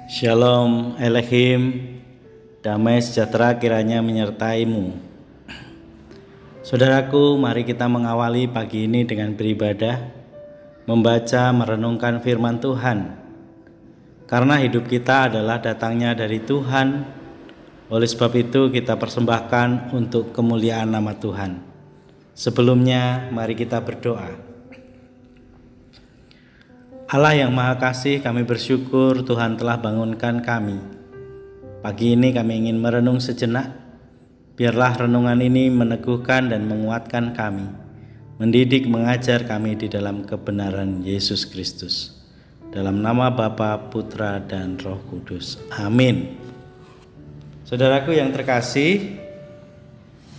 Shalom Elohim, damai sejahtera kiranya menyertaimu. Saudaraku, mari kita mengawali pagi ini dengan beribadah, membaca, merenungkan firman Tuhan. Karena hidup kita adalah datangnya dari Tuhan, oleh sebab itu kita persembahkan untuk kemuliaan nama Tuhan. Sebelumnya, mari kita berdoa. Allah yang Maha Kasih, kami bersyukur Tuhan telah bangunkan kami. Pagi ini kami ingin merenung sejenak. Biarlah renungan ini meneguhkan dan menguatkan kami, mendidik, mengajar kami di dalam kebenaran Yesus Kristus. Dalam nama Bapa, Putra, dan Roh Kudus. Amin. Saudaraku yang terkasih,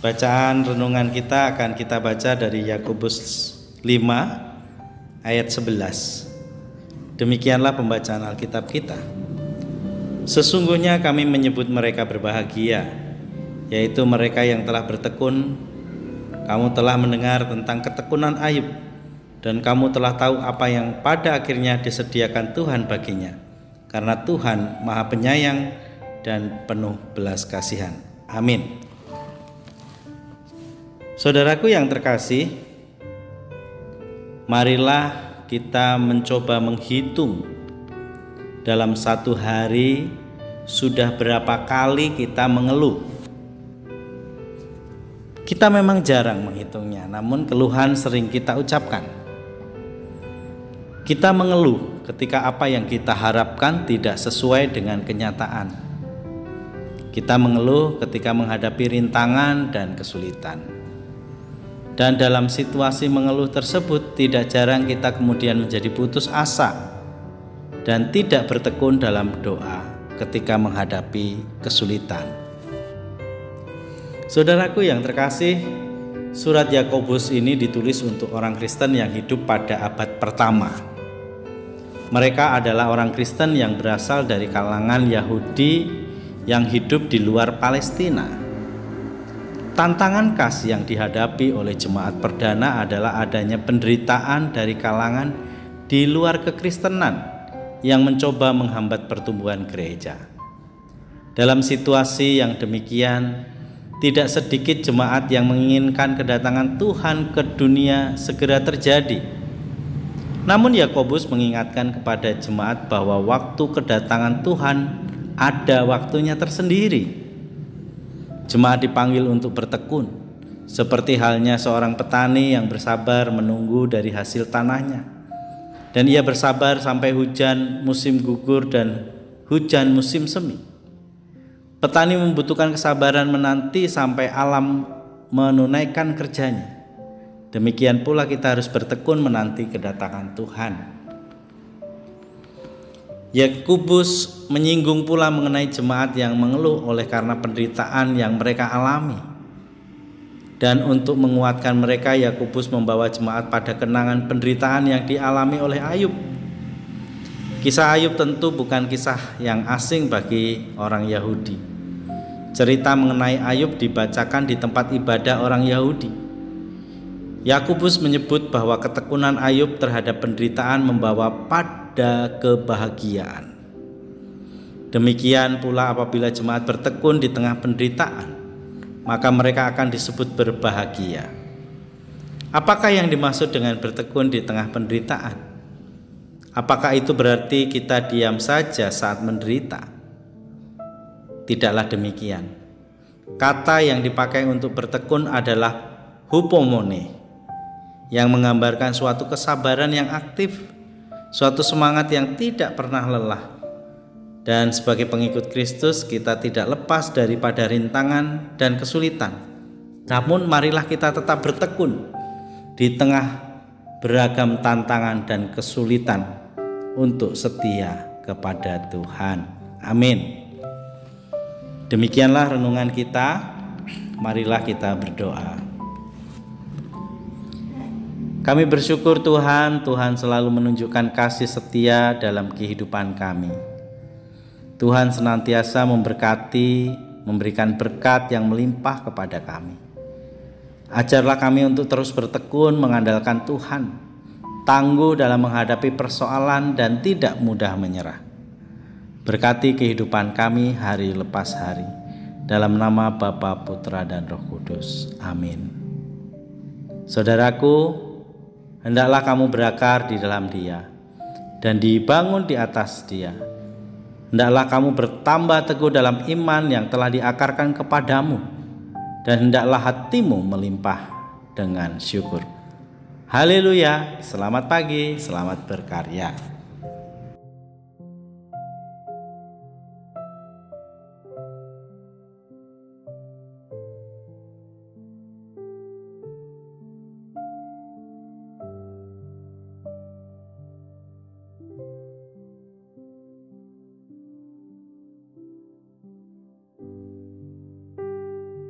bacaan renungan kita akan kita baca dari Yakobus 5 ayat 11. Demikianlah pembacaan Alkitab kita. Sesungguhnya kami menyebut mereka berbahagia, yaitu mereka yang telah bertekun. Kamu telah mendengar tentang ketekunan Ayub, dan kamu telah tahu apa yang pada akhirnya disediakan Tuhan baginya, karena Tuhan Maha Penyayang dan penuh belas kasihan. Amin. Saudaraku yang terkasih, marilah kita mencoba menghitung dalam satu hari sudah berapa kali kita mengeluh. Kita memang jarang menghitungnya, namun keluhan sering kita ucapkan. Kita mengeluh ketika apa yang kita harapkan tidak sesuai dengan kenyataan. Kita mengeluh ketika menghadapi rintangan dan kesulitan. Dan dalam situasi mengeluh tersebut tidak jarang kita kemudian menjadi putus asa dan tidak bertekun dalam doa ketika menghadapi kesulitan. Saudaraku yang terkasih, surat Yakobus ini ditulis untuk orang Kristen yang hidup pada abad pertama. Mereka adalah orang Kristen yang berasal dari kalangan Yahudi yang hidup di luar Palestina. Tantangan khas yang dihadapi oleh jemaat perdana adalah adanya penderitaan dari kalangan di luar kekristenan yang mencoba menghambat pertumbuhan gereja. Dalam situasi yang demikian, tidak sedikit jemaat yang menginginkan kedatangan Tuhan ke dunia segera terjadi. Namun Yakobus mengingatkan kepada jemaat bahwa waktu kedatangan Tuhan ada waktunya tersendiri. Jemaat dipanggil untuk bertekun, seperti halnya seorang petani yang bersabar menunggu dari hasil tanahnya. Dan ia bersabar sampai hujan musim gugur dan hujan musim semi. Petani membutuhkan kesabaran menanti sampai alam menunaikan kerjanya. Demikian pula kita harus bertekun menanti kedatangan Tuhan. Yakobus menyinggung pula mengenai jemaat yang mengeluh oleh karena penderitaan yang mereka alami. Dan untuk menguatkan mereka, Yakobus membawa jemaat pada kenangan penderitaan yang dialami oleh Ayub. Kisah Ayub tentu bukan kisah yang asing bagi orang Yahudi. Cerita mengenai Ayub dibacakan di tempat ibadah orang Yahudi. Yakobus menyebut bahwa ketekunan Ayub terhadap penderitaan membawa pada kebahagiaan. Demikian pula apabila jemaat bertekun di tengah penderitaan, maka mereka akan disebut berbahagia. Apakah yang dimaksud dengan bertekun di tengah penderitaan? Apakah itu berarti kita diam saja saat menderita? Tidaklah demikian. Kata yang dipakai untuk bertekun adalah hupomone, yang menggambarkan suatu kesabaran yang aktif, suatu semangat yang tidak pernah lelah. Dan sebagai pengikut Kristus, kita tidak lepas daripada rintangan dan kesulitan. Namun marilah kita tetap bertekun di tengah beragam tantangan dan kesulitan untuk setia kepada Tuhan. Amin. Demikianlah renungan kita. Marilah kita berdoa. Kami bersyukur Tuhan selalu menunjukkan kasih setia dalam kehidupan kami. Tuhan senantiasa memberkati, memberikan berkat yang melimpah kepada kami. Ajarlah kami untuk terus bertekun mengandalkan Tuhan, tangguh dalam menghadapi persoalan dan tidak mudah menyerah. Berkati kehidupan kami hari lepas hari. Dalam nama Bapa, Putra, dan Roh Kudus. Amin. Saudaraku, hendaklah kamu berakar di dalam Dia dan dibangun di atas Dia. Hendaklah kamu bertambah teguh dalam iman yang telah diakarkan kepadamu, dan hendaklah hatimu melimpah dengan syukur. Haleluya, selamat pagi, selamat berkarya.